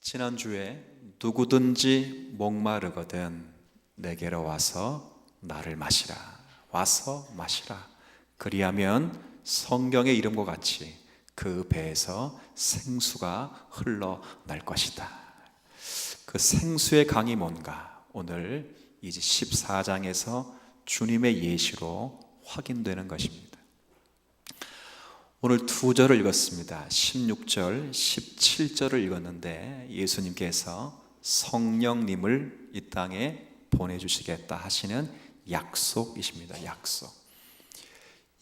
지난주에 누구든지 목마르거든 내게로 와서 나를 마시라. 와서 마시라. 그리하면 성경의 이름과 같이 그 배에서 생수가 흘러날 것이다. 그 생수의 강이 뭔가 오늘 이제 14장에서 주님의 예시로 확인되는 것입니다. 오늘 두 절을 읽었습니다. 16절, 17절을 읽었는데 예수님께서 성령님을 이 땅에 보내주시겠다 하시는 약속이십니다. 약속.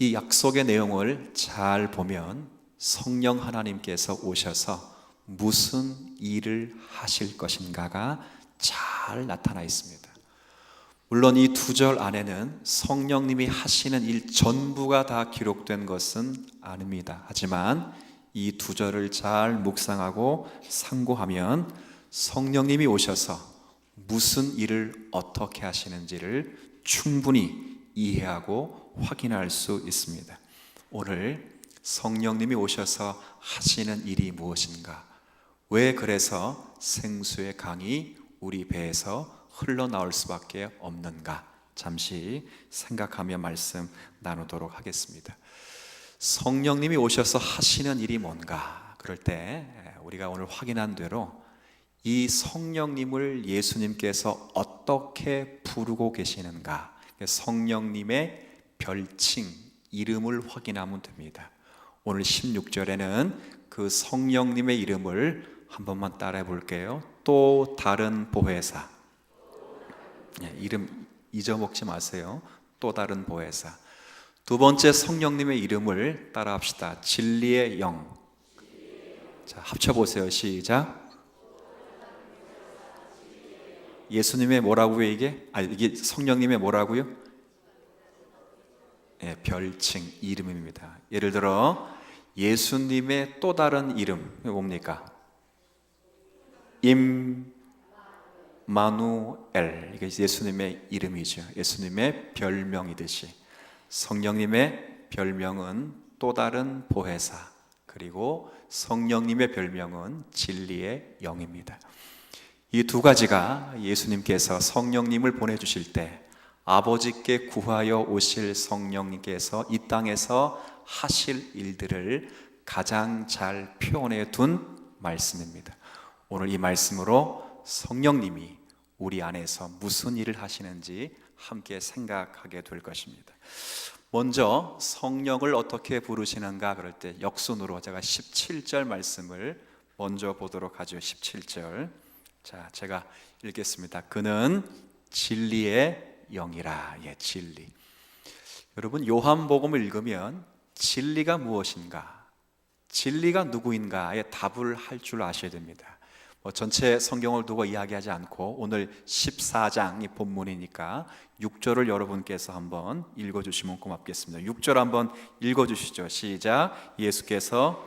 이 약속의 내용을 잘 보면 성령 하나님께서 오셔서 무슨 일을 하실 것인가가 잘 나타나 있습니다. 물론 이 두 절 안에는 성령님이 하시는 일 전부가 다 기록된 것은 아닙니다. 하지만 이 두 절을 잘 묵상하고 상고하면 성령님이 오셔서 무슨 일을 어떻게 하시는지를 충분히 이해하고 확인할 수 있습니다. 오늘 성령님이 오셔서 하시는 일이 무엇인가? 왜 그래서 생수의 강이 우리 배에서 흘러나올 수밖에 없는가? 잠시 생각하며 말씀 나누도록 하겠습니다. 성령님이 오셔서 하시는 일이 뭔가? 그럴 때 우리가 오늘 확인한 대로 이 성령님을 예수님께서 어떻게 부르고 계시는가? 성령님의 별칭, 이름을 확인하면 됩니다. 오늘 16절에는 그 성령님의 이름을 한 번만 따라해 볼게요. 또 다른 보혜사. 이름 잊어먹지 마세요. 또 다른 보혜사. 두 번째 성령님의 이름을 따라 합시다. 진리의 영. 자, 합쳐보세요. 시작. 예수님의 뭐라고요 이게? 이게 성령님의 뭐라고요? 별칭, 이름입니다. 예를 들어 예수님의 또 다른 이름 뭡니까? 임마누엘. 이게 예수님의 이름이죠. 예수님의 별명이듯이 성령님의 별명은 또 다른 보혜사, 그리고 성령님의 별명은 진리의 영입니다. 이 두 가지가 예수님께서 성령님을 보내주실 때 아버지께 구하여 오실 성령님께서 이 땅에서 하실 일들을 가장 잘 표현해 둔 말씀입니다. 오늘 이 말씀으로 성령님이 우리 안에서 무슨 일을 하시는지 함께 생각하게 될 것입니다. 먼저 성령을 어떻게 부르시는가 그럴 때 역순으로 제가 17절 말씀을 먼저 보도록 하죠. 17절. 자, 제가 읽겠습니다. 그는 진리의 영이라. 진리. 여러분, 요한복음을 읽으면 진리가 무엇인가, 진리가 누구인가에 답을 할 줄 아셔야 됩니다. 전체 성경을 두고 이야기하지 않고 오늘 14장이 본문이니까 6절을 여러분께서 한번 읽어주시면 고맙겠습니다. 6절 한번 읽어주시죠. 시작. 예수께서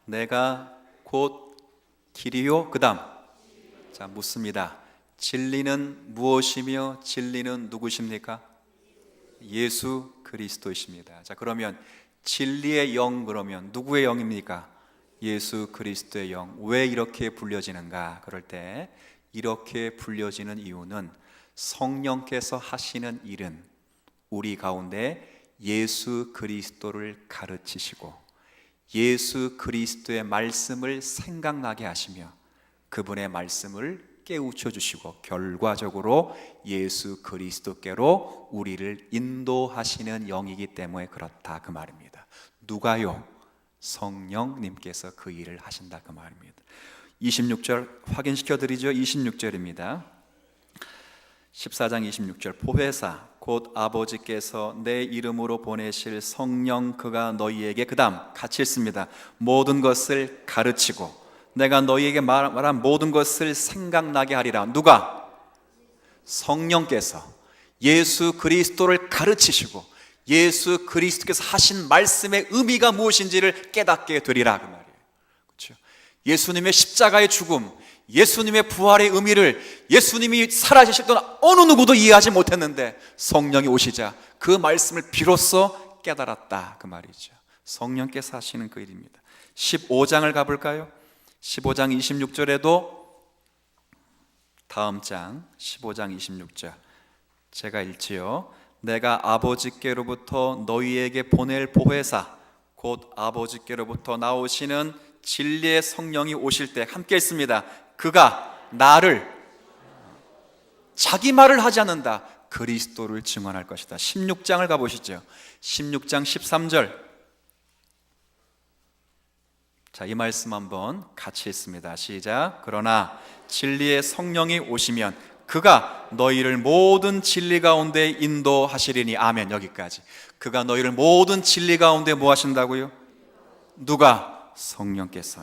내가 곧 길이요. 그 다음 자 묻습니다. 진리는 무엇이며 진리는 누구십니까? 예수 그리스도이십니다. 자, 그러면 진리의 영, 그러면 누구의 영입니까? 예수 그리스도의 영. 왜 이렇게 불려지는가? 그럴 때 이렇게 불려지는 이유는 성령께서 하시는 일은 우리 가운데 예수 그리스도를 가르치시고 예수 그리스도의 말씀을 생각나게 하시며 그분의 말씀을 깨우쳐 주시고 결과적으로 예수 그리스도께로 우리를 인도하시는 영이기 때문에 그렇다 그 말입니다. 누가요? 성령님께서 그 일을 하신다 그 말입니다. 26절 확인시켜 드리죠. 26절입니다. 14장 26절. 보혜사 곧 아버지께서 내 이름으로 보내실 성령 그가 너희에게 그 다음 같이 읽습니다. 모든 것을 가르치고 내가 너희에게 말한 모든 것을 생각나게 하리라. 누가? 성령께서 예수 그리스도를 가르치시고 예수 그리스도께서 하신 말씀의 의미가 무엇인지를 깨닫게 되리라 그 말이에요. 그렇죠? 예수님의 십자가의 죽음, 예수님의 부활의 의미를 예수님이 살아계실 때는 어느 누구도 이해하지 못했는데 성령이 오시자 그 말씀을 비로소 깨달았다, 그 말이죠. 성령께서 하시는 그 일입니다. 15장을 가볼까요? 15장 26절에도 다음 장 15장 26절 제가 읽지요. 내가 아버지께로부터 너희에게 보낼 보혜사 곧 아버지께로부터 나오시는 진리의 성령이 오실 때 함께 있습니다. 그가 나를 자기 말을 하지 않는다. 그리스도를 증언할 것이다. 16장을 가보시죠. 16장 13절. 자, 이 말씀 한번 같이 읽습니다. 시작. 그러나 진리의 성령이 오시면 그가 너희를 모든 진리 가운데 인도하시리니. 아멘. 여기까지. 그가 너희를 모든 진리 가운데 뭐 하신다고요? 누가? 성령께서.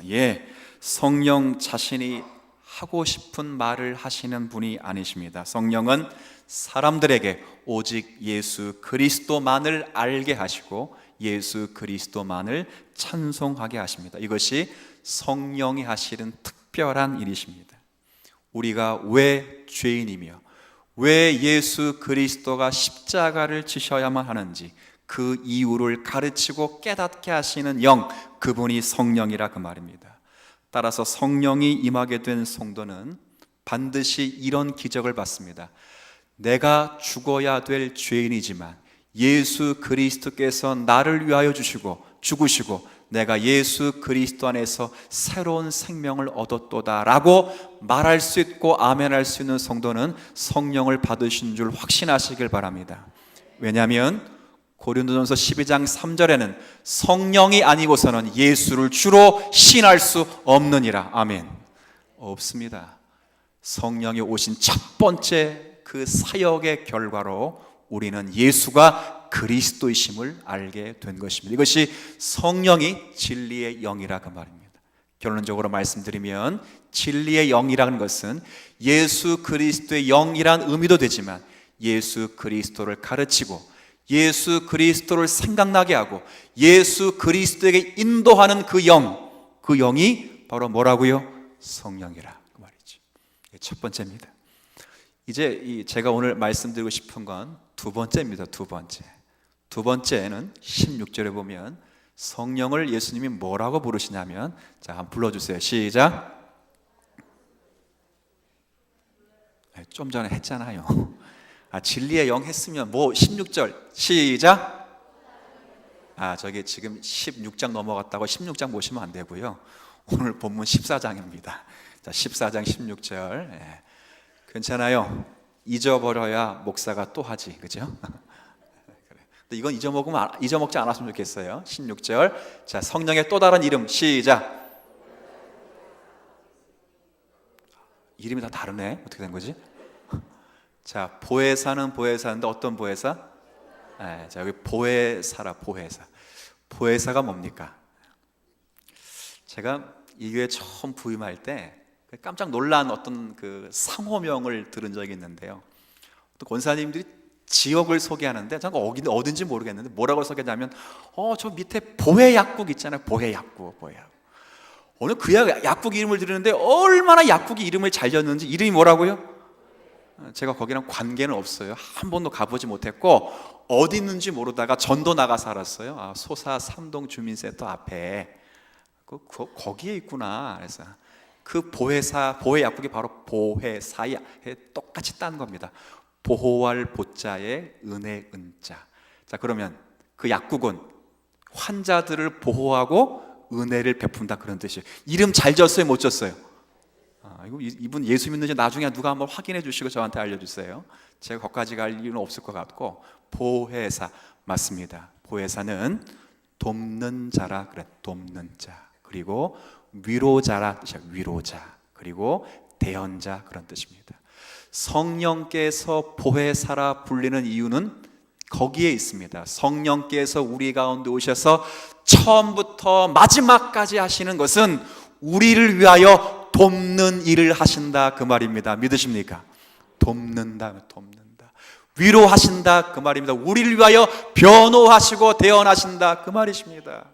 성령 자신이 하고 싶은 말을 하시는 분이 아니십니다. 성령은 사람들에게 오직 예수 그리스도만을 알게 하시고 예수 그리스도만을 찬송하게 하십니다. 이것이 성령이 하시는 특별한 일이십니다. 우리가 왜 죄인이며 왜 예수 그리스도가 십자가를 지셔야만 하는지 그 이유를 가르치고 깨닫게 하시는 영, 그분이 성령이라 그 말입니다. 따라서 성령이 임하게 된 성도는 반드시 이런 기적을 받습니다. 내가 죽어야 될 죄인이지만 예수 그리스도께서 나를 위하여 죽으시고 내가 예수 그리스도 안에서 새로운 생명을 얻었도다 라고 말할 수 있고 아멘할 수 있는 성도는 성령을 받으신 줄 확신하시길 바랍니다. 왜냐하면 고린도전서 12장 3절에는 성령이 아니고서는 예수를 주로 신할 수 없느니라. 아멘. 없습니다. 성령이 오신 첫 번째 그 사역의 결과로 우리는 예수가 그리스도이심을 알게 된 것입니다. 이것이 성령이 진리의 영이라 그 말입니다. 결론적으로 말씀드리면 진리의 영이라는 것은 예수 그리스도의 영이란 의미도 되지만 예수 그리스도를 가르치고 예수 그리스도를 생각나게 하고 예수 그리스도에게 인도하는 그 영, 그 영이 바로 뭐라고요? 성령이라 그 말이죠. 첫 번째입니다. 이제 제가 오늘 말씀드리고 싶은 건 두 번째입니다. 두 번째는 16절에 보면 성령을 예수님이 뭐라고 부르시냐면, 자, 한번 불러주세요. 시작. 좀 전에 했잖아요. 진리의 영 했으면 뭐 16절 시작. 저기 지금 16장 넘어갔다고 16장 보시면 안 되고요. 오늘 본문 14장입니다. 자, 14장 16절. 괜찮아요. 잊어버려야 목사가 또 하지, 그죠? 근데 이건 잊어먹지 않았으면 좋겠어요. 16절. 자, 성령의 또 다른 이름 시작. 이름이 다 다르네. 어떻게 된 거지? 자, 보혜사는 보혜사인데 어떤 보혜사? 자, 여기 보혜사라. 보혜사가 뭡니까? 제가 이 교회 처음 부임할 때 깜짝 놀란 어떤 그 상호명을 들은 적이 있는데요. 또 권사님들이 지역을 소개하는데 제가 어딘지 모르겠는데 뭐라고 소개하냐면 저 밑에 보혜약국 있잖아요. 보혜약국. 오늘 그 약국 이름을 들었는데 얼마나 약국이 이름을 잘 지었는지. 이름이 뭐라고요? 제가 거기랑 관계는 없어요. 한 번도 가보지 못했고 어디 있는지 모르다가 전도 나가 살았어요. 소사 삼동 주민센터 앞에 거기에 있구나. 그래서 그 보혜 약국이 바로 보혜사야, 똑같이 딴 겁니다. 보호할 보자에 은혜 은자. 자, 그러면 그 약국은 환자들을 보호하고 은혜를 베푼다, 그런 뜻이에요. 이름 잘 지었어요, 못 지었어요? 이분 예수 믿는지 나중에 누가 한번 확인해 주시고 저한테 알려주세요. 제가 거기까지 갈 이유는 없을 것 같고. 보혜사 맞습니다. 보혜사는 돕는 자라 그래. 돕는 자. 그리고 위로자라 뜻이야. 위로자. 그리고 대언자, 그런 뜻입니다. 성령께서 보혜사라 불리는 이유는 거기에 있습니다. 성령께서 우리 가운데 오셔서 처음부터 마지막까지 하시는 것은 우리를 위하여 돕는 일을 하신다, 그 말입니다. 믿으십니까? 돕는다. 위로하신다, 그 말입니다. 우리를 위하여 변호하시고 대언하신다, 그 말이십니다.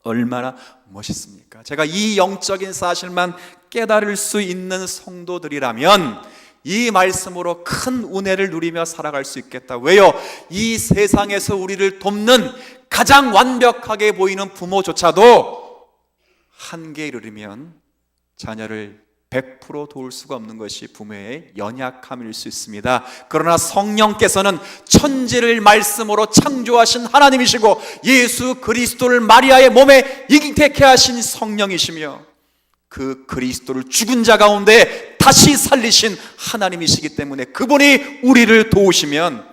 얼마나 멋있습니까? 제가 이 영적인 사실만 깨달을 수 있는 성도들이라면 이 말씀으로 큰 은혜를 누리며 살아갈 수 있겠다. 왜요? 이 세상에서 우리를 돕는 가장 완벽하게 보이는 부모조차도 한계에 이르면 자녀를 100% 도울 수가 없는 것이 부모의 연약함일 수 있습니다. 그러나 성령께서는 천지를 말씀으로 창조하신 하나님이시고 예수 그리스도를 마리아의 몸에 잉태케 하신 성령이시며 그 그리스도를 죽은 자 가운데 다시 살리신 하나님이시기 때문에 그분이 우리를 도우시면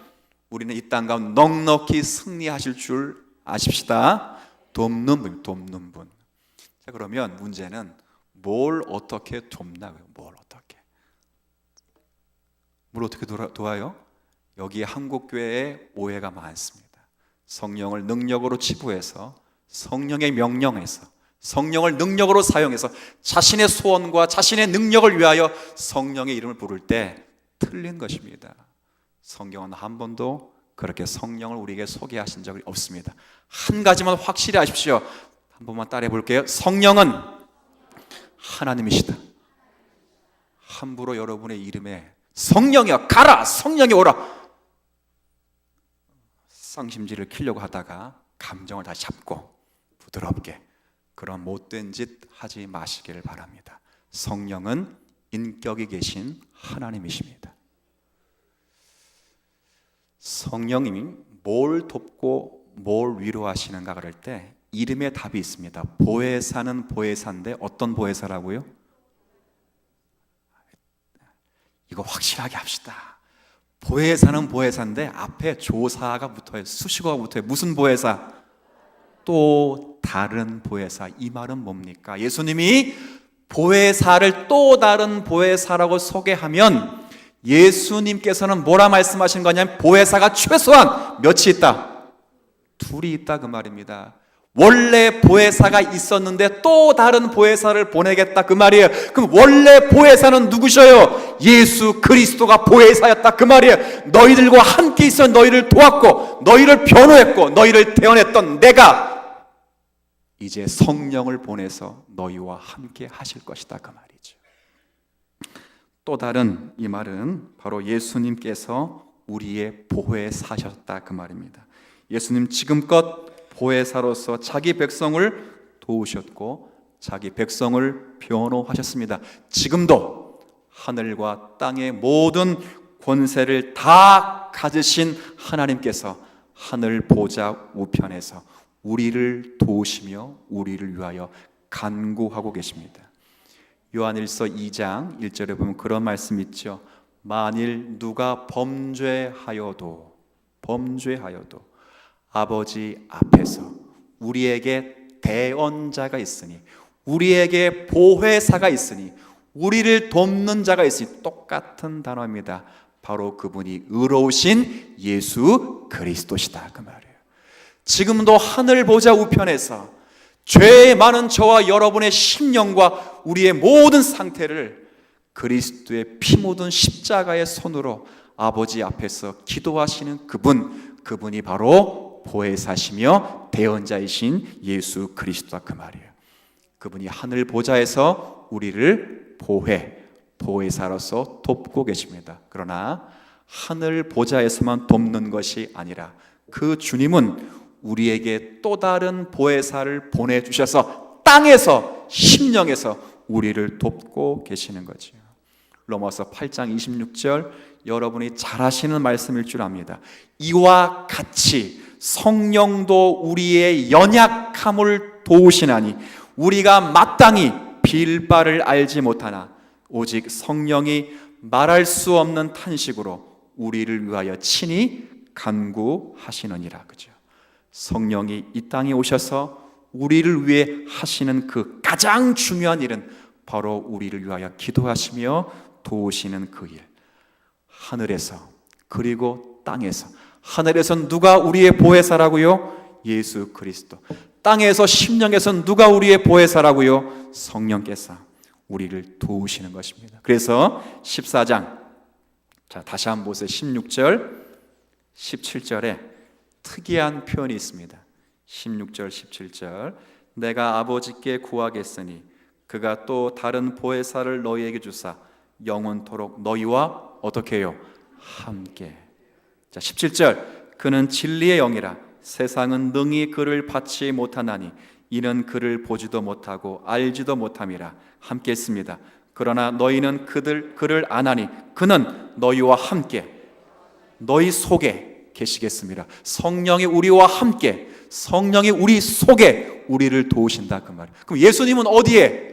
우리는 이 땅 가운데 넉넉히 승리하실 줄 아십시다. 돕는 분. 자, 그러면 문제는 뭘 어떻게 돕나요? 뭘 어떻게 도와요? 여기 한국교회에 오해가 많습니다. 성령을 능력으로 치부해서, 성령의 명령에서, 성령을 능력으로 사용해서 자신의 소원과 자신의 능력을 위하여 성령의 이름을 부를 때 틀린 것입니다. 성경은 한 번도 그렇게 성령을 우리에게 소개하신 적이 없습니다. 한 가지만 확실히 아십시오. 한 번만 따라해 볼게요. 성령은 하나님이시다. 함부로 여러분의 이름에 성령이여 가라, 성령이 오라, 쌍심지를 키려고 하다가 감정을 다시 잡고 부드럽게 그런 못된 짓 하지 마시기를 바랍니다. 성령은 인격이 계신 하나님이십니다. 성령님이 뭘 돕고 뭘 위로하시는가 그럴 때 이름에 답이 있습니다. 보혜사는 보혜사인데 어떤 보혜사라고요? 이거 확실하게 합시다. 보혜사는 보혜사인데 앞에 조사가 붙어요. 수식어가 붙어요. 무슨 보혜사? 또 다른 보혜사. 이 말은 뭡니까? 예수님이 보혜사를 또 다른 보혜사라고 소개하면 예수님께서는 뭐라 말씀하신 거냐면 보혜사가 최소한 몇이 있다? 둘이 있다 그 말입니다. 원래 보혜사가 있었는데 또 다른 보혜사를 보내겠다 그 말이에요. 그럼 원래 보혜사는 누구셔요? 예수 그리스도가 보혜사였다 그 말이에요. 너희들과 함께 있어 너희를 도왔고 너희를 변호했고 너희를 대언했던 내가 이제 성령을 보내서 너희와 함께 하실 것이다 그 말이죠. 또 다른 이 말은 바로 예수님께서 우리의 보혜사셨다 그 말입니다. 예수님 지금껏 보혜사로서 자기 백성을 도우셨고 자기 백성을 변호하셨습니다. 지금도 하늘과 땅의 모든 권세를 다 가지신 하나님께서 하늘 보좌 우편에서 우리를 도우시며 우리를 위하여 간구하고 계십니다. 요한일서 2장 1절에 보면 그런 말씀 있죠. 만일 누가 범죄하여도 아버지 앞에서 우리에게 대언자가 있으니 우리에게 보혜사가 있으니 우리를 돕는 자가 있으니 똑같은 단어입니다. 바로 그분이 의로우신 예수 그리스도시다 그 말이에요. 지금도 하늘 보좌 우편에서 죄 많은 저와 여러분의 심령과 우리의 모든 상태를 그리스도의 피 묻은 십자가의 손으로 아버지 앞에서 기도하시는 그분이 바로 보혜사시며 대언자이신 예수 그리스도다 그 말이에요. 그분이 하늘 보좌에서 우리를 보혜사로서 돕고 계십니다. 그러나 하늘 보좌에서만 돕는 것이 아니라 그 주님은 우리에게 또 다른 보혜사를 보내주셔서 땅에서 심령에서 우리를 돕고 계시는 거죠. 로마서 8장 26절 여러분이 잘 아시는 말씀일 줄 압니다. 이와 같이 성령도 우리의 연약함을 도우시나니 우리가 마땅히 빌 바를 알지 못하나 오직 성령이 말할 수 없는 탄식으로 우리를 위하여 친히 간구하시느니라. 그죠? 성령이 이 땅에 오셔서 우리를 위해 하시는 그 가장 중요한 일은 바로 우리를 위하여 기도하시며 도우시는 그 일. 하늘에서 그리고 땅에서. 하늘에선 누가 우리의 보혜사라고요? 예수 그리스도. 땅에서 심령에선 누가 우리의 보혜사라고요? 성령께서 우리를 도우시는 것입니다. 그래서 14장 자 다시 한번 보세요. 16절 17절에 특이한 표현이 있습니다. 16절 17절 내가 아버지께 구하겠으니 그가 또 다른 보혜사를 너희에게 주사 영원토록 너희와 어떻게 해요? 함께. 자, 17절. 그는 진리의 영이라 세상은 능히 그를 받지 못하나니 이는 그를 보지도 못하고 알지도 못함이라. 함께 했습니다. 그러나 너희는 그를 아나니 그는 너희와 함께 너희 속에 계시겠습니다. 성령이 우리와 함께, 성령이 우리 속에 우리를 도우신다 그 말이에요. 그럼 예수님은 어디에?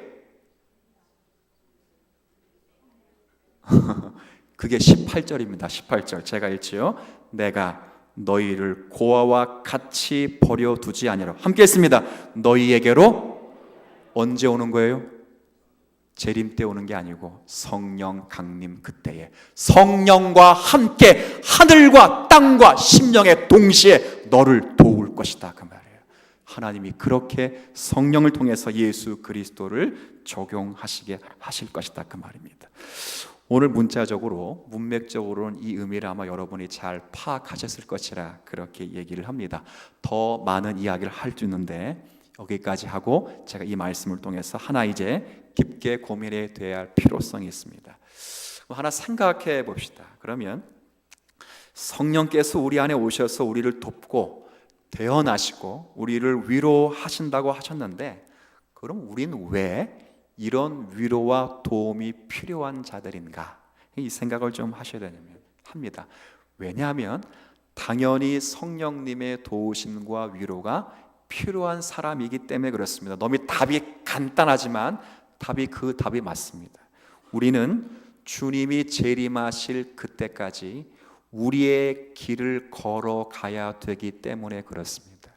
그게 18절입니다. 18절 제가 읽지요. 내가 너희를 고아와 같이 버려두지 아니하라. 함께 했습니다. 너희에게로 언제 오는 거예요? 재림 때 오는 게 아니고 성령 강림 그때에 성령과 함께 하늘과 땅과 심령에 동시에 너를 도울 것이다 그 말이에요. 하나님이 그렇게 성령을 통해서 예수 그리스도를 적용하시게 하실 것이다 그 말입니다. 오늘 문자적으로 문맥적으로는 이 의미를 아마 여러분이 잘 파악하셨을 것이라 그렇게 얘기를 합니다. 더 많은 이야기를 할 수 있는데 여기까지 하고 제가 이 말씀을 통해서 하나 이제 깊게 고민해 돼야 할 필요성이 있습니다. 하나 생각해 봅시다. 그러면 성령께서 우리 안에 오셔서 우리를 돕고 대언하시고 우리를 위로하신다고 하셨는데 그럼 우리는 왜 이런 위로와 도움이 필요한 자들인가? 이 생각을 좀 하셔야 합니다. 왜냐하면 당연히 성령님의 도우심과 위로가 필요한 사람이기 때문에 그렇습니다. 너무 답이 간단하지만 그 답이 맞습니다. 우리는 주님이 재림하실 그때까지 우리의 길을 걸어가야 되기 때문에 그렇습니다.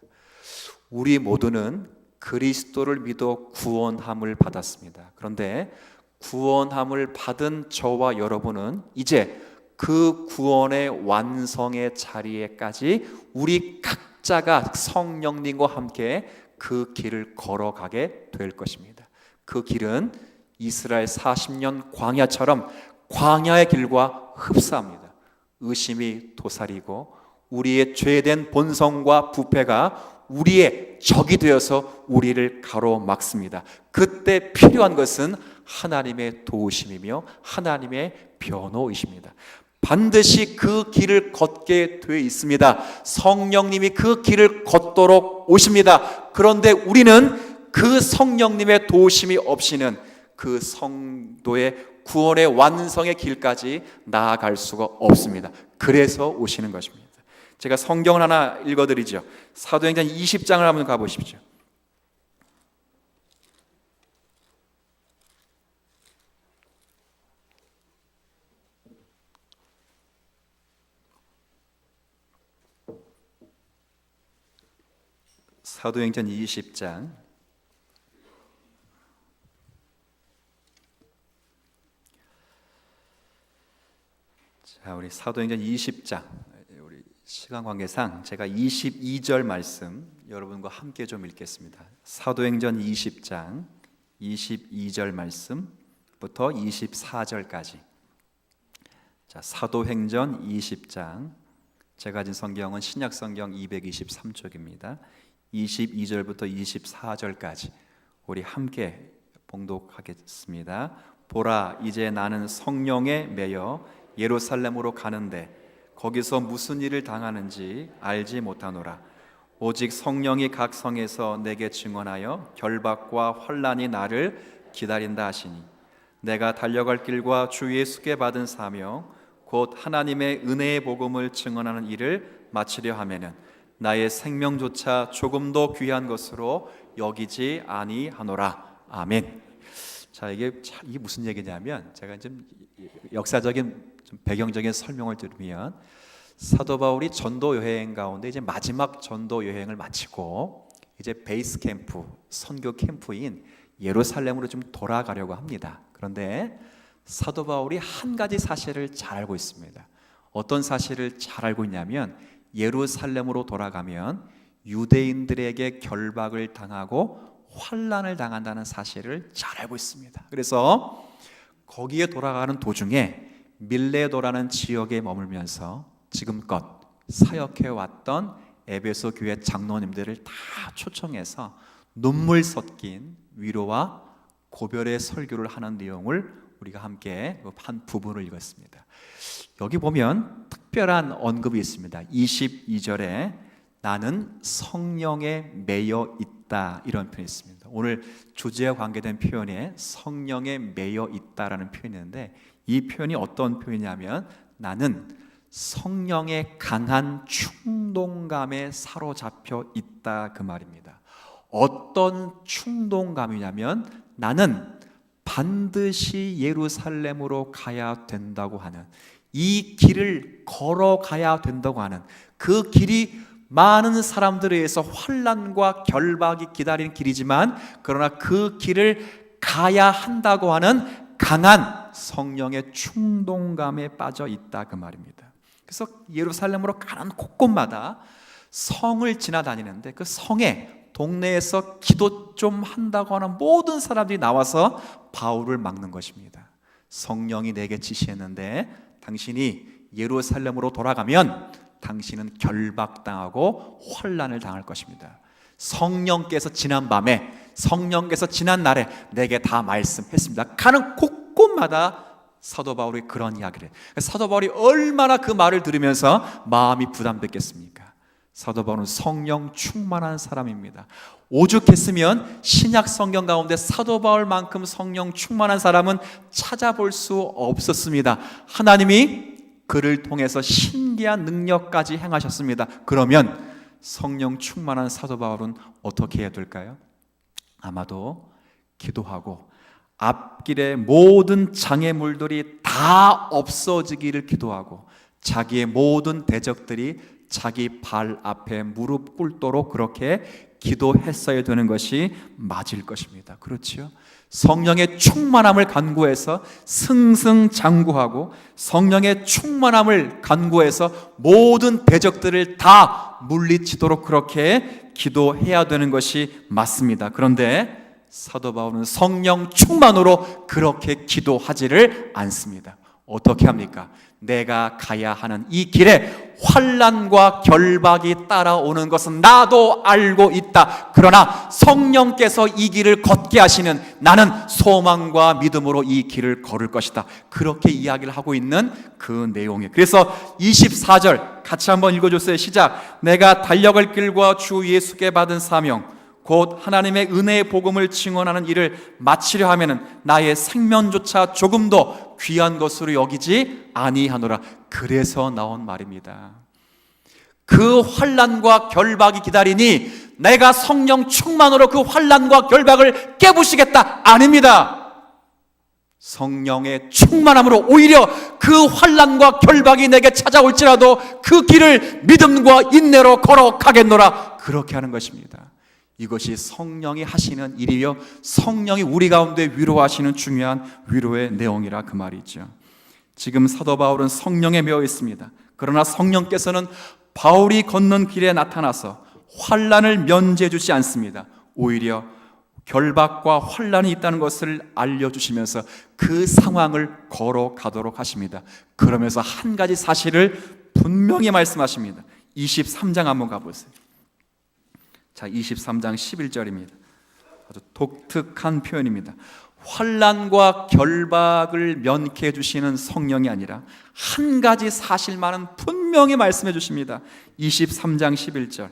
우리 모두는 그리스도를 믿어 구원함을 받았습니다. 그런데 구원함을 받은 저와 여러분은 이제 그 구원의 완성의 자리에까지 우리 각자가 성령님과 함께 그 길을 걸어가게 될 것입니다. 그 길은 이스라엘 40년 광야처럼 광야의 길과 흡사합니다. 의심이 도사리고 우리의 죄된 본성과 부패가 우리의 적이 되어서 우리를 가로막습니다. 그때 필요한 것은 하나님의 도우심이며 하나님의 변호이십니다. 반드시 그 길을 걷게 되어 있습니다. 성령님이 그 길을 걷도록 오십니다. 그런데 우리는 그 성령님의 도우심이 없이는 그 성도의 구원의 완성의 길까지 나아갈 수가 없습니다. 그래서 오시는 것입니다. 제가 성경을 하나 읽어드리죠. 사도행전 20장을 한번 가보십시오. 사도행전 20장 자, 우리 사도행전 20장 우리 시간 관계상 제가 22절 말씀 여러분과 함께 좀 읽겠습니다. 사도행전 20장 22절 말씀부터 24절까지. 자, 사도행전 20장 제가 가진 성경은 신약 성경 223쪽입니다. 22절부터 24절까지 우리 함께 봉독하겠습니다. 보라, 이제 나는 성령에 매여 예루살렘으로 가는데 거기서 무슨 일을 당하는지 알지 못하노라. 오직 성령이 각 성에서 내게 증언하여 결박과 환난이 나를 기다린다 하시니 내가 달려갈 길과 주 예수께 받은 사명 곧 하나님의 은혜의 복음을 증언하는 일을 마치려 하면은 나의 생명조차 조금도 귀한 것으로 여기지 아니하노라. 아멘. 자, 이게 무슨 얘기냐면 제가 좀 역사적인 좀 배경적인 설명을 드리면 사도 바울이 전도 여행 가운데 이제 마지막 전도 여행을 마치고 이제 베이스 캠프, 선교 캠프인 예루살렘으로 좀 돌아가려고 합니다. 그런데 사도 바울이 한 가지 사실을 잘 알고 있습니다. 어떤 사실을 잘 알고 있냐면 예루살렘으로 돌아가면 유대인들에게 결박을 당하고 환난을 당한다는 사실을 잘 알고 있습니다. 그래서 거기에 돌아가는 도중에 밀레도라는 지역에 머물면서 지금껏 사역해 왔던 에베소 교회 장로님들을 다 초청해서 눈물 섞인 위로와 고별의 설교를 하는 내용을 우리가 함께 한 부분을 읽었습니다. 여기 보면 특별한 언급이 있습니다. 22절에 나는 성령에 매여 있다, 이런 표현이 있습니다. 오늘 주제와 관계된 표현에 성령에 매여 있다라는 표현이 있는데, 이 표현이 어떤 표현이냐면 나는 성령의 강한 충동감에 사로잡혀 있다, 그 말입니다. 어떤 충동감이냐면 나는 반드시 예루살렘으로 가야 된다고 하는, 이 길을 걸어가야 된다고 하는, 그 길이 많은 사람들에 의해서 환난과 결박이 기다리는 길이지만 그러나 그 길을 가야 한다고 하는 강한 성령의 충동감에 빠져 있다, 그 말입니다. 그래서 예루살렘으로 가는 곳곳마다 성을 지나다니는데 그 성에 동네에서 기도 좀 한다고 하는 모든 사람들이 나와서 바울을 막는 것입니다. 성령이 내게 지시했는데 당신이 예루살렘으로 돌아가면 당신은 결박당하고 환난을 당할 것입니다. 성령께서 지난 밤에, 성령께서 지난 날에 내게 다 말씀했습니다. 가는 곳곳마다 사도 바울이 그런 이야기를 해요. 사도 바울이 얼마나 그 말을 들으면서 마음이 부담됐겠습니까? 사도 바울은 성령 충만한 사람입니다. 오죽했으면 신약 성경 가운데 사도 바울만큼 성령 충만한 사람은 찾아볼 수 없었습니다. 하나님이 그를 통해서 신기한 능력까지 행하셨습니다. 그러면 성령 충만한 사도 바울은 어떻게 해야 될까요? 아마도 기도하고 앞길의 모든 장애물들이 다 없어지기를 기도하고 자기의 모든 대적들이 자기 발 앞에 무릎 꿇도록 그렇게 기도했어야 되는 것이 맞을 것입니다. 그렇지요? 성령의 충만함을 간구해서 승승장구하고 성령의 충만함을 간구해서 모든 대적들을 다 물리치도록 그렇게 기도해야 되는 것이 맞습니다. 그런데 사도 바울은 성령 충만으로 그렇게 기도하지를 않습니다. 어떻게 합니까? 내가 가야 하는 이 길에 환난과 결박이 따라오는 것은 나도 알고 있다. 그러나 성령께서 이 길을 걷게 하시는 나는 소망과 믿음으로 이 길을 걸을 것이다. 그렇게 이야기를 하고 있는 그 내용이에요. 그래서 24절 같이 한번 읽어줬어요. 시작. 내가 달려갈 길과 주 예수께 받은 사명 곧 하나님의 은혜의 복음을 증언하는 일을 마치려 하면은 나의 생명조차 조금도 귀한 것으로 여기지 아니하노라. 그래서 나온 말입니다. 그 환난과 결박이 기다리니 내가 성령 충만으로 그 환난과 결박을 깨부시겠다. 아닙니다. 성령의 충만함으로 오히려 그 환난과 결박이 내게 찾아올지라도 그 길을 믿음과 인내로 걸어가겠노라. 그렇게 하는 것입니다. 이것이 성령이 하시는 일이요 성령이 우리 가운데 위로하시는 중요한 위로의 내용이라 그 말이죠. 지금 사도 바울은 성령에 매여 있습니다. 그러나 성령께서는 바울이 걷는 길에 나타나서 환난을 면제해 주지 않습니다. 오히려 결박과 환난이 있다는 것을 알려주시면서 그 상황을 걸어가도록 하십니다. 그러면서 한 가지 사실을 분명히 말씀하십니다. 23장 한번 가보세요. 자, 23장 11절입니다. 아주 독특한 표현입니다. 환난과 결박을 면케해 주시는 성령이 아니라 한 가지 사실만은 분명히 말씀해 주십니다. 23장 11절.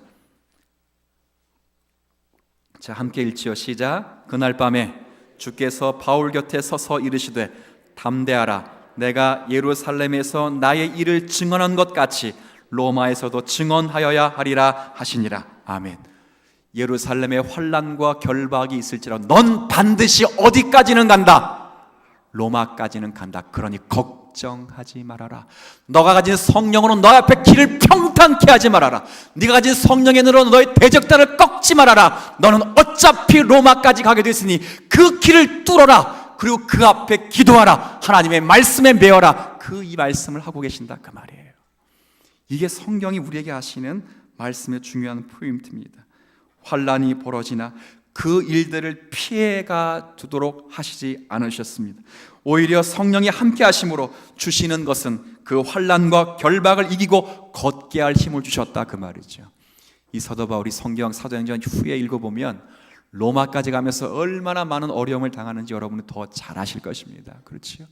자, 함께 읽지요. 시작. 그날 밤에 주께서 바울 곁에 서서 이르시되 담대하라. 내가 예루살렘에서 나의 일을 증언한 것 같이 로마에서도 증언하여야 하리라 하시니라. 아멘. 예루살렘에 환난과 결박이 있을지라도 넌 반드시 어디까지는 간다. 로마까지는 간다. 그러니 걱정하지 말아라. 너가 가진 성령으로 너 앞에 길을 평탄케 하지 말아라. 네가 가진 성령의 눈으로 너의 대적단을 꺾지 말아라. 너는 어차피 로마까지 가게 됐으니 그 길을 뚫어라. 그리고 그 앞에 기도하라. 하나님의 말씀에 매어라. 그 이 말씀을 하고 계신다 그 말이에요. 이게 성경이 우리에게 하시는 말씀의 중요한 포인트입니다. 환난이 벌어지나 그 일들을 피해가 두도록 하시지 않으셨습니다. 오히려 성령이 함께 하심으로 주시는 것은 그 환난과 결박을 이기고 걷게 할 힘을 주셨다 그 말이죠. 이 사도 바울이 성경 사도행전 후에 읽어보면 로마까지 가면서 얼마나 많은 어려움을 당하는지 여러분은 더 잘 아실 것입니다. 그렇지요?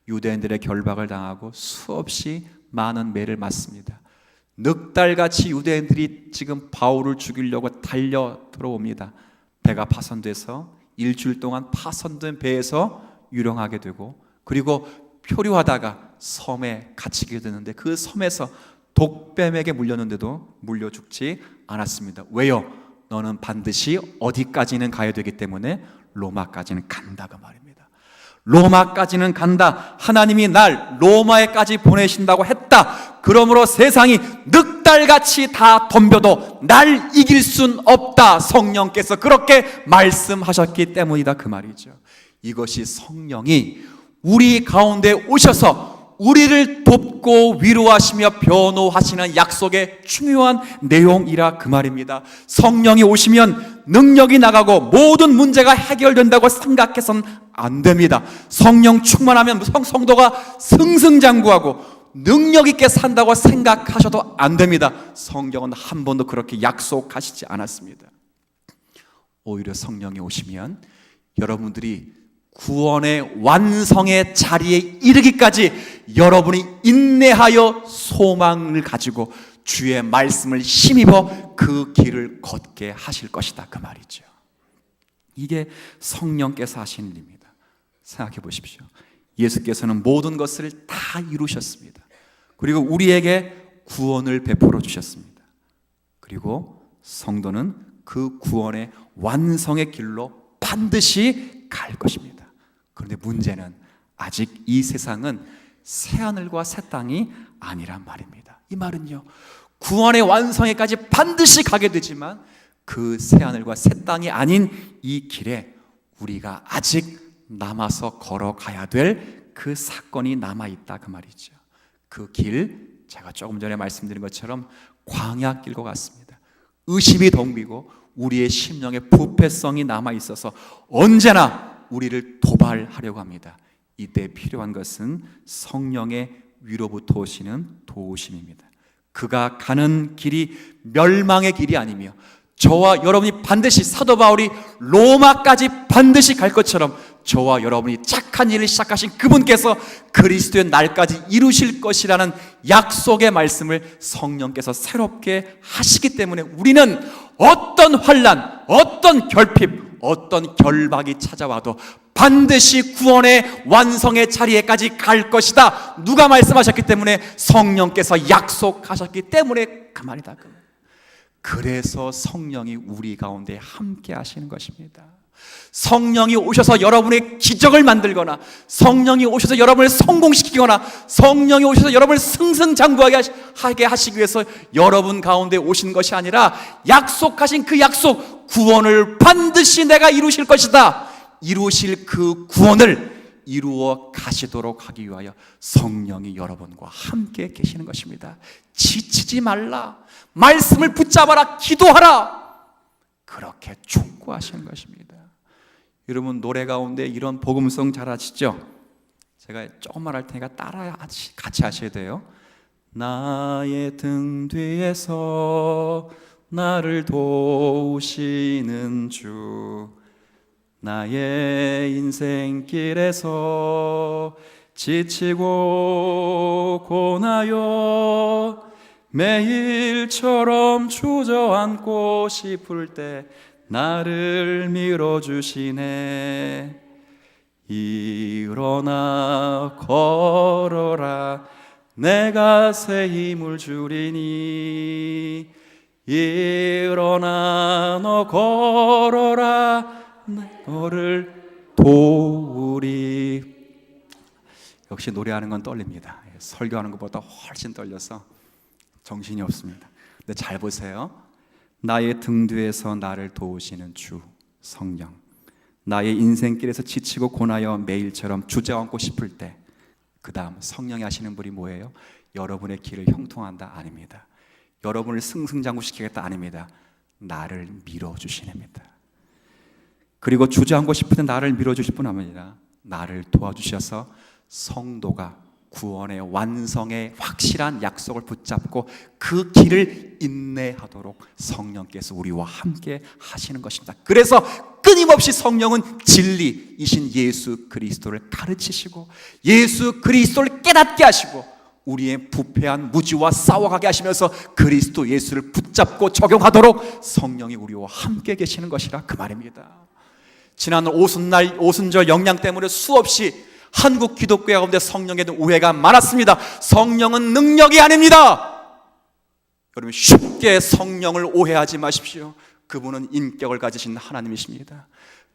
유대인들의 결박을 당하고 수없이 많은 매를 맞습니다. 넉달같이 유대인들이 지금 바울을 죽이려고 달려 들어옵니다. 배가 파손돼서 일주일 동안 파손된 배에서 유령하게 되고, 그리고 표류하다가 섬에 갇히게 되는데 그 섬에서 독뱀에게 물렸는데도 물려 죽지 않았습니다. 왜요? 너는 반드시 어디까지는 가야 되기 때문에 로마까지는 간다 그 말입니다. 로마까지는 간다. 하나님이 날 로마에까지 보내신다고 했다. 그러므로 세상이 늑달같이 다 덤벼도 날 이길 순 없다. 성령께서 그렇게 말씀하셨기 때문이다 그 말이죠. 이것이 성령이 우리 가운데 오셔서 우리를 돕고 위로하시며 변호하시는 약속의 중요한 내용이라 그 말입니다. 성령이 오시면 능력이 나가고 모든 문제가 해결된다고 생각해서는 안 됩니다. 성령 충만하면 성도가 승승장구하고 능력 있게 산다고 생각하셔도 안 됩니다. 성경은 한 번도 그렇게 약속하시지 않았습니다. 오히려 성령이 오시면 여러분들이 구원의 완성의 자리에 이르기까지 여러분이 인내하여 소망을 가지고 주의 말씀을 힘입어 그 길을 걷게 하실 것이다 그 말이죠. 이게 성령께서 하신 일입니다. 생각해 보십시오. 예수께서는 모든 것을 다 이루셨습니다. 그리고 우리에게 구원을 베풀어 주셨습니다. 그리고 성도는 그 구원의 완성의 길로 반드시 갈 것입니다. 그런데 문제는 아직 이 세상은 새하늘과 새 땅이 아니란 말입니다. 이 말은요, 구원의 완성에까지 반드시 가게 되지만 그 새하늘과 새 땅이 아닌 이 길에 우리가 아직 남아서 걸어가야 될 그 사건이 남아있다 그 말이죠. 그 길, 제가 조금 전에 말씀드린 것처럼 광야길과 같습니다. 의심이 덤비고 우리의 심령의 부패성이 남아있어서 언제나 우리를 도발하려고 합니다. 이때 필요한 것은 성령의 위로부터 오시는 도우심입니다. 그가 가는 길이 멸망의 길이 아니며 저와 여러분이 반드시 사도 바울이 로마까지 반드시 갈 것처럼 저와 여러분이 착한 일을 시작하신 그분께서 그리스도의 날까지 이루실 것이라는 약속의 말씀을 성령께서 새롭게 하시기 때문에 우리는 어떤 환난, 어떤 결핍, 어떤 결박이 찾아와도 반드시 구원의 완성의 자리에까지 갈 것이다. 누가 말씀하셨기 때문에? 성령께서 약속하셨기 때문에 그 말이다. 그래서 성령이 우리 가운데 함께 하시는 것입니다. 성령이 오셔서 여러분의 기적을 만들거나 성령이 오셔서 여러분을 성공시키거나 성령이 오셔서 여러분을 승승장구하게 하시기 위해서 여러분 가운데 오신 것이 아니라 약속하신 그 약속, 구원을 반드시 내가 이루실 것이다. 이루실 그 구원을 이루어 가시도록 하기 위하여 성령이 여러분과 함께 계시는 것입니다. 지치지 말라. 말씀을 붙잡아라. 기도하라. 그렇게 촉구하시는 것입니다. 여러분 노래 가운데 이런 복음성 잘 아시죠? 제가 조금만 할 테니까 따라 같이 하셔야 돼요. 나의 등 뒤에서 나를 도우시는 주, 나의 인생길에서 지치고 고나요 매일처럼 주저앉고 싶을 때 나를 밀어주시네. 일어나 걸어라 내가 새 힘을 주리니. 일어나 너 걸어라 너를 도우리. 역시 노래하는 건 떨립니다. 설교하는 것보다 훨씬 떨려서 정신이 없습니다. 근데 잘 보세요. 나의 등 뒤에서 나를 도우시는 주 성령, 나의 인생길에서 지치고 고나여 매일처럼 주저앉고 싶을 때, 그 다음 성령이 하시는 분이 뭐예요? 여러분의 길을 형통한다 아닙니다. 여러분을 승승장구시키겠다 아닙니다. 나를 밀어주시랍니다. 그리고 주저앉고 싶을 때 나를 밀어주실 뿐 아니라 나를 도와주셔서 성도가 구원의 완성의 확실한 약속을 붙잡고 그 길을 인내하도록 성령께서 우리와 함께 하시는 것입니다. 그래서 끊임없이 성령은 진리이신 예수 그리스도를 가르치시고 예수 그리스도를 깨닫게 하시고 우리의 부패한 무지와 싸워가게 하시면서 그리스도 예수를 붙잡고 적용하도록 성령이 우리와 함께 계시는 것이라 그 말입니다. 지난 오순절 영양 때문에 수없이 한국 기독교 가운데 성령에 대한 오해가 많았습니다. 성령은 능력이 아닙니다. 여러분 쉽게 성령을 오해하지 마십시오. 그분은 인격을 가지신 하나님이십니다.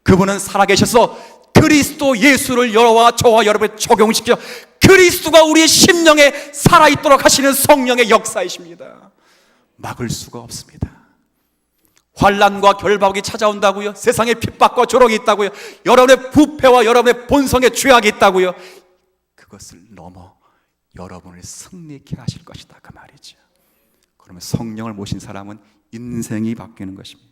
그분은 살아계셔서 그리스도 예수를 저와 여러분에 적용시켜 그리스도가 우리의 심령에 살아있도록 하시는 성령의 역사이십니다. 막을 수가 없습니다. 환난과 결박이 찾아온다고요? 세상에 핍박과 조롱이 있다고요? 여러분의 부패와 여러분의 본성의 죄악이 있다고요? 그것을 넘어 여러분을 승리케 하실 것이다 그 말이죠. 그러면 성령을 모신 사람은 인생이 바뀌는 것입니다.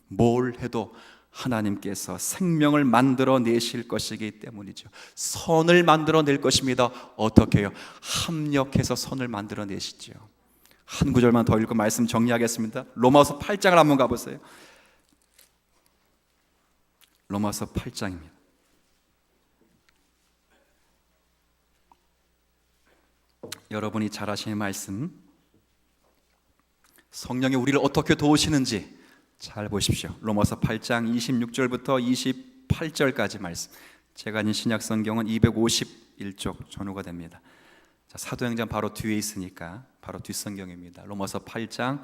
뭘 해도 하나님께서 생명을 만들어 내실 것이기 때문이죠. 선을 만들어 낼 것입니다. 어떻게 해요? 합력해서 선을 만들어 내시죠. 한 구절만 더 읽고 말씀 정리하겠습니다. 로마서 8장을 한번 가보세요. 로마서 8장입니다. 여러분이 잘 아시는 말씀, 성령이 우리를 어떻게 도우시는지 잘 보십시오. 로마서 8장 26절부터 28절까지 말씀. 제가 아닌 신약 성경은 251쪽 전후가 됩니다. 자, 사도행전 바로 뒤에 있으니까 바로 뒷성경입니다. 로마서 8장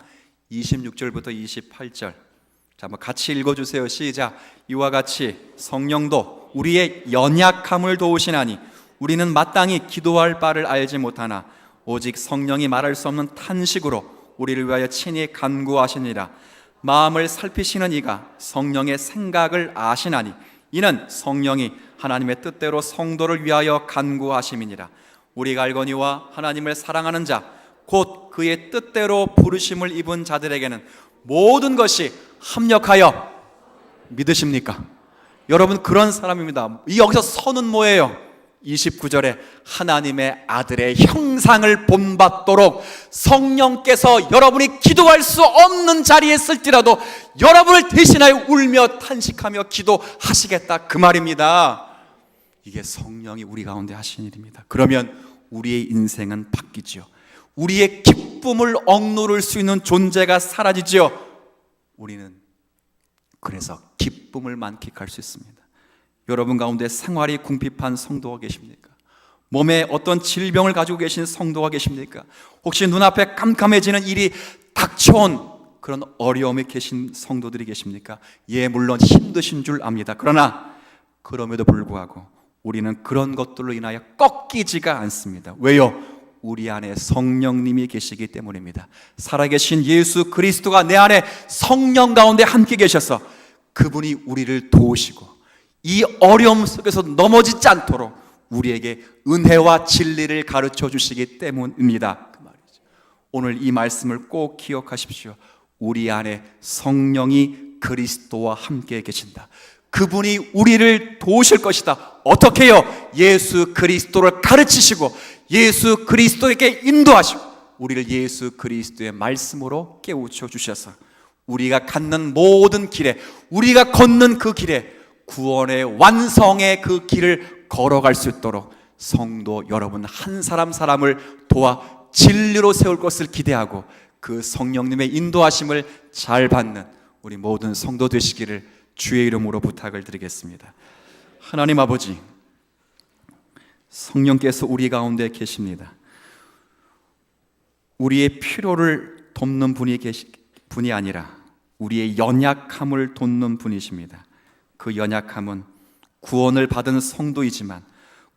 26절부터 28절. 자, 한번 같이 읽어주세요. 시작. 이와 같이 성령도 우리의 연약함을 도우시나니 우리는 마땅히 기도할 바를 알지 못하나 오직 성령이 말할 수 없는 탄식으로 우리를 위하여 친히 간구하시니라. 마음을 살피시는 이가 성령의 생각을 아시나니 이는 성령이 하나님의 뜻대로 성도를 위하여 간구하심이니라. 우리가 알거니와 하나님을 사랑하는 자 곧 그의 뜻대로 부르심을 입은 자들에게는 모든 것이 합력하여 믿으십니까? 여러분 그런 사람입니다. 여기서 선은 뭐예요? 29절에 하나님의 아들의 형상을 본받도록 성령께서 여러분이 기도할 수 없는 자리에 있을지라도 여러분을 대신하여 울며 탄식하며 기도하시겠다 그 말입니다. 이게 성령이 우리 가운데 하신 일입니다. 그러면 우리의 인생은 바뀌죠. 우리의 기쁨을 억누를 수 있는 존재가 사라지죠. 우리는 그래서 기쁨을 만끽할 수 있습니다. 여러분 가운데 생활이 궁핍한 성도가 계십니까? 몸에 어떤 질병을 가지고 계신 성도가 계십니까? 혹시 눈앞에 깜깜해지는 일이 닥쳐온 그런 어려움에 계신 성도들이 계십니까? 예, 물론 힘드신 줄 압니다. 그러나 그럼에도 불구하고 우리는 그런 것들로 인하여 꺾이지가 않습니다. 왜요? 우리 안에 성령님이 계시기 때문입니다. 살아계신 예수 그리스도가 내 안에 성령 가운데 함께 계셔서 그분이 우리를 도우시고 이 어려움 속에서 넘어지지 않도록 우리에게 은혜와 진리를 가르쳐 주시기 때문입니다. 그 말이죠. 오늘 이 말씀을 꼭 기억하십시오. 우리 안에 성령이 그리스도와 함께 계신다. 그분이 우리를 도우실 것이다. 어떻게 해요? 예수 그리스도를 가르치시고 예수 그리스도에게 인도하시고 우리를 예수 그리스도의 말씀으로 깨우쳐 주셔서 우리가 갖는 모든 길에, 우리가 걷는 그 길에 구원의 완성의 그 길을 걸어갈 수 있도록 성도 여러분 한 사람 사람을 도와 진리로 세울 것을 기대하고 그 성령님의 인도하심을 잘 받는 우리 모든 성도 되시기를 주의 이름으로 부탁을 드리겠습니다. 하나님 아버지, 성령께서 우리 가운데 계십니다. 우리의 필요를 돕는 분이 아니라 우리의 연약함을 돕는 분이십니다. 그 연약함은 구원을 받은 성도이지만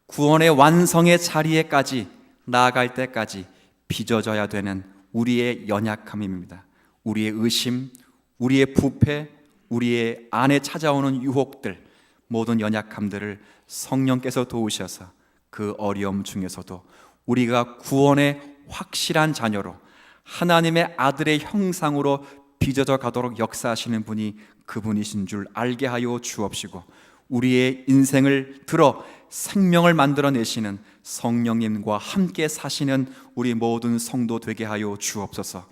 구원의 완성의 자리에까지 나아갈 때까지 빚어져야 되는 우리의 연약함입니다. 우리의 의심, 우리의 부패, 우리의 안에 찾아오는 유혹들, 모든 연약함들을 성령께서 도우셔서 그 어려움 중에서도 우리가 구원의 확실한 자녀로 하나님의 아들의 형상으로 빚어져 가도록 역사하시는 분이 그분이신 줄 알게 하여 주옵시고 우리의 인생을 들어 생명을 만들어내시는 성령님과 함께 사시는 우리 모든 성도 되게 하여 주옵소서.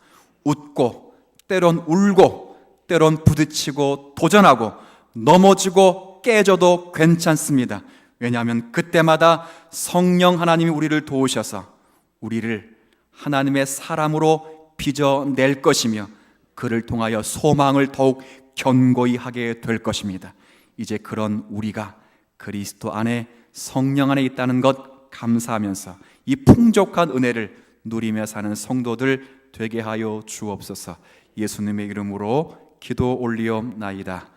웃고 때론 울고 때론 부딪히고 도전하고 넘어지고 깨져도 괜찮습니다. 왜냐하면 그때마다 성령 하나님이 우리를 도우셔서 우리를 하나님의 사람으로 빚어낼 것이며 그를 통하여 소망을 더욱 견고히 하게 될 것입니다. 이제 그런 우리가 그리스도 안에 성령 안에 있다는 것 감사하면서 이 풍족한 은혜를 누리며 사는 성도들 되게 하여 주옵소서. 예수님의 이름으로 기도 올리옵나이다.